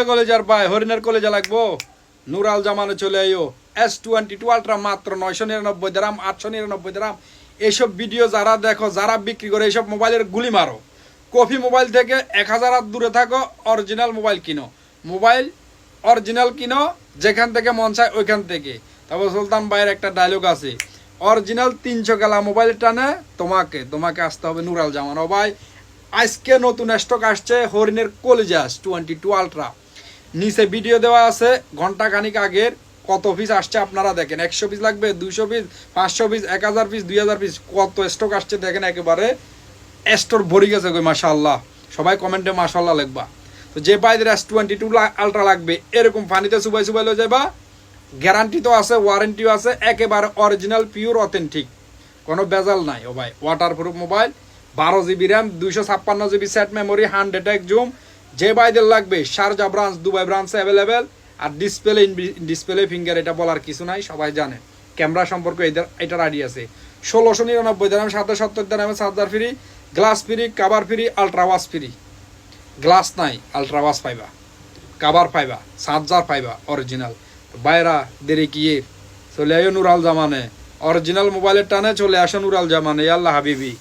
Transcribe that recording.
কলেজার ভাই হরিণের কলেজা লাগবো, নুরাল জামানে চলে আইও। S22 আলট্রা মাত্র 999 দিরহাম, 899 দিরহাম। এইসব ভিডিও যারা দেখো, যারা বিক্রি করে এইসব মোবাইলের গুলি মারো। কপি মোবাইল থেকে 1000 হাত দূরে থাকো, অরিজিনাল মোবাইল কিনো। মোবাইল অরিজিনাল কিনো, যেখান থেকে মন চায় ওইখান থেকে। তারপর সুলতান ভাইয়ের একটা ডায়লগ আছে, অরিজিনাল 300 গেলা মোবাইল টানে তোমাকে আসতে হবে নুরাল জামানো। ভাই আজকে নতুন স্টক আসছে হরিণের কলেজা S22 আলট্রা। নিচে ভিডিও দেওয়া আছে ঘন্টা খানিক আগের, কত পিস আসছে আপনারা দেখেন। 100 পিস লাগবে, 200 পিস, 500 পিস, 1000 পিস, 2000 পিস, কত স্টক আসছে দেখেন। একেবারে স্টোর ভরে গেছে গো, মাশাআল্লাহ। সবাই কমেন্টে মাশাআল্লাহ লিখবা। তো যে ভাইদের S22 আলট্রা লাগবে, এরকম পানিতে চুবাই লয়ে যাবা। গ্যারান্টি তো আছে, ওয়ারেন্টিও আছে, একেবারে অরিজিনাল পিওর অথেন্টিক, কোনো বেজাল নাই। ও ভাই waterproof mobile, 12 GB RAM, 256 GB set memory, 100x zoom. যে ভাইদের লাগবে শারজা ব্রাঞ্চ, দুবাই ব্রাঞ্চে অ্যাভেলেবেল। আর ডিসপ্লে ফিঙ্গার, এটা বলার কিছু নাই, সবাই জানে। ক্যামেরা সম্পর্কে এটার আইডিয়া আছে। 1699 দিরহাম, 770 দিরহামে charger free, glass free, cover free, ultra wash free. Glass নাই, আলট্রা ওয়াশ পাইবা, কাভার পাইবা, চার্জার পাইবা অরিজিনাল। বাইরা দেরি কি চলে আয়ো নুরাল জামানে, অরিজিনাল মোবাইলের টানে চলে আসো নুরাল জামানে। আল্লাহ হাবিবি।